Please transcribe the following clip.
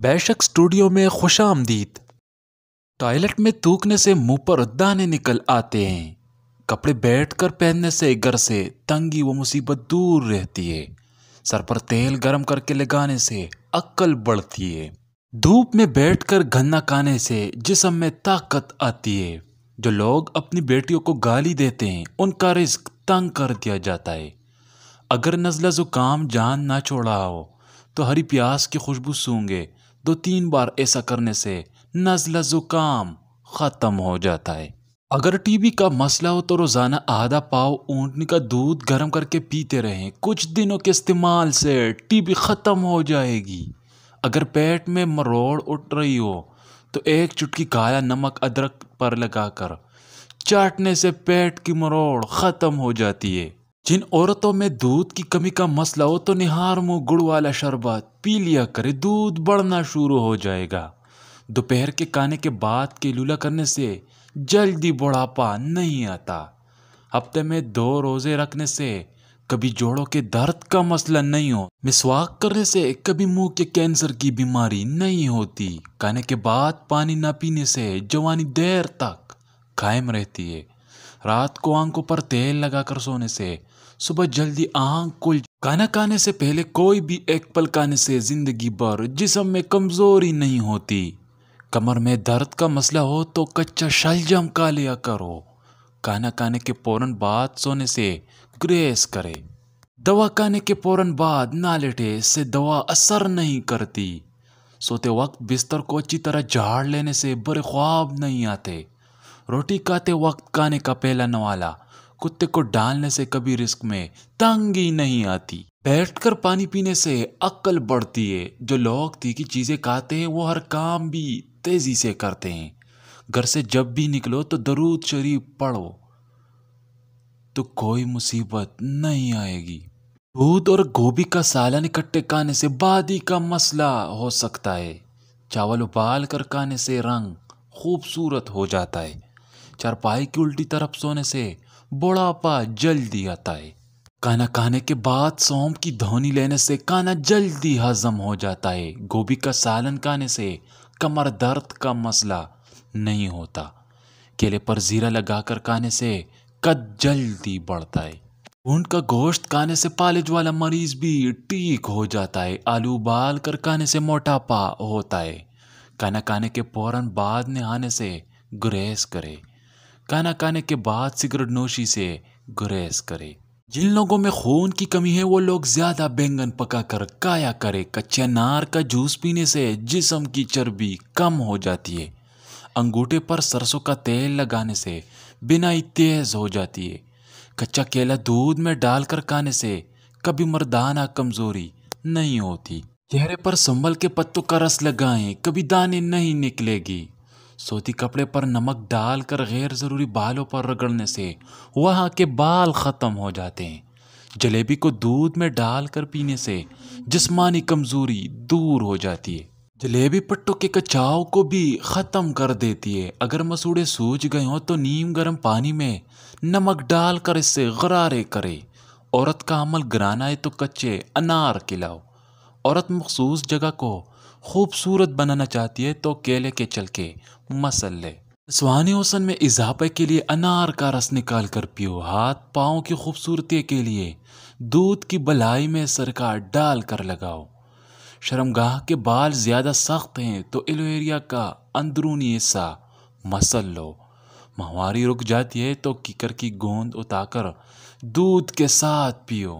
بے شک اسٹوڈیو میں خوش آمدید۔ ٹوائلٹ میں تھوکنے سے منہ پر دانے نکل آتے ہیں۔ کپڑے بیٹھ کر پہننے سے گھر سے تنگی و مصیبت دور رہتی ہے۔ سر پر تیل گرم کر کے لگانے سے عقل بڑھتی ہے۔ دھوپ میں بیٹھ کر گنا کھانے سے جسم میں طاقت آتی ہے۔ جو لوگ اپنی بیٹیوں کو گالی دیتے ہیں ان کا رزق تنگ کر دیا جاتا ہے۔ اگر نزلہ زکام جان نہ چھوڑا ہو تو ہری پیاز کی خوشبو سونگے 2-3 بار ایسا کرنے سے نزلہ زکام ختم ہو جاتا ہے۔ اگر ٹی بی کا مسئلہ ہو تو روزانہ آدھا پاؤ اونٹنی کا دودھ گرم کر کے پیتے رہیں۔ کچھ دنوں کے استعمال سے ٹی بی ختم ہو جائے گی۔ اگر پیٹ میں مروڑ اٹھ رہی ہو تو ایک چٹکی کالا نمک ادرک پر لگا کر چاٹنے سے پیٹ کی مروڑ ختم ہو جاتی ہے۔ جن عورتوں میں دودھ کی کمی کا مسئلہ ہو تو نہار منہ گڑ والا شربت پی لیا کرے، دودھ بڑھنا شروع ہو جائے گا۔ دوپہر کے کھانے کے بعد کیلولا کرنے سے جلدی بڑھاپا نہیں آتا۔ ہفتے میں 2 روزے رکھنے سے کبھی جوڑوں کے درد کا مسئلہ نہیں ہو۔ مسواک کرنے سے کبھی منہ کے کینسر کی بیماری نہیں ہوتی۔ کھانے کے بعد پانی نہ پینے سے جوانی دیر تک قائم رہتی ہے۔ رات کو آنکھوں پر تیل لگا کر سونے سے صبح جلدی آنکھ کھل۔ کھانا کھانے سے پہلے کوئی بھی ایک پل کھانے سے زندگی بھر جسم میں کمزوری نہیں ہوتی۔ کمر میں درد کا مسئلہ ہو تو کچا شلجم کھا لیا کرو۔ کھانا کھانے کے فوراً بعد سونے سے گریز کرے۔ دوا کھانے کے فوراً بعد نہ لیٹے، اس سے دوا اثر نہیں کرتی۔ سوتے وقت بستر کو اچھی طرح جھاڑ لینے سے برے خواب نہیں آتے۔ روٹی کھاتے وقت کھانے کا پہلا نوالا کتے کو ڈالنے سے کبھی رزق میں تنگی نہیں آتی۔ بیٹھ کر پانی پینے سے عقل بڑھتی ہے۔ جو لوگ تیکھی چیزیں کھاتے ہیں وہ ہر کام بھی تیزی سے کرتے ہیں۔ گھر سے جب بھی نکلو تو درود شریف پڑھو تو کوئی مصیبت نہیں آئے گی۔ دودھ اور گوبھی کا سالن اکٹھے کھانے سے بادی کا مسئلہ ہو سکتا ہے۔ چاول ابال کر کھانے سے رنگ خوبصورت ہو جاتا ہے۔ چارپائی کی الٹی طرف سونے سے بڑھاپا جلدی آتا ہے۔ کھانا کھانے کے بعد سونف کی دھونی لینے سے کھانا جلدی ہضم ہو جاتا ہے۔ گوبھی کا سالن کھانے سے کمر درد کا مسئلہ نہیں ہوتا۔ کیلے پر زیرہ لگا کر کھانے سے قد جلدی بڑھتا ہے۔ اونٹ کا گوشت کھانے سے فالج والا مریض بھی ٹھیک ہو جاتا ہے۔ آلو ابال کر کھانے سے موٹاپا ہوتا ہے۔ کھانا کھانے کے فوراً بعد نہانے سے گریز کرے۔ کھانا کھانے کے بعد سگریٹ نوشی سے گریز کرے۔ جن لوگوں میں خون کی کمی ہے وہ لوگ زیادہ بینگن پکا کر کھایا کرے۔ کچے انار کا جوس پینے سے جسم کی چربی کم ہو جاتی ہے۔ انگوٹھے پر سرسوں کا تیل لگانے سے بینائی تیز ہو جاتی ہے۔ کچا کیلا دودھ میں ڈال کر کھانے سے کبھی مردانہ کمزوری نہیں ہوتی۔ چہرے پر سنبل کے پتوں کا رس لگائیں، کبھی دانے نہیں نکلے گی۔ سوتی کپڑے پر نمک ڈال کر غیر ضروری بالوں پر رگڑنے سے وہاں کے بال ختم ہو جاتے ہیں۔ جلیبی کو دودھ میں ڈال کر پینے سے جسمانی کمزوری دور ہو جاتی ہے۔ جلیبی پٹوں کے کچاؤ کو بھی ختم کر دیتی ہے۔ اگر مسوڑے سوج گئے ہوں تو نیم گرم پانی میں نمک ڈال کر اس سے غرارے کرے۔ عورت کا عمل گرانا ہے تو کچے انار کھلاؤ۔ عورت مخصوص جگہ کو خوبصورت بنانا چاہتی ہے تو کیلے کے چھلکے مسل لے۔ جسمانی حسن میں اضافے کے لیے انار کا رس نکال کر پیو۔ ہاتھ پاؤں کی خوبصورتی کے لیے دودھ کی بلائی میں سرکہ ڈال کر لگاؤ۔ شرمگاہ کے بال زیادہ سخت ہیں تو ایلوویرا کا اندرونی حصہ مسل لو۔ ماہواری رک جاتی ہے تو کیکر کی گوند اٹھا کر دودھ کے ساتھ پیو۔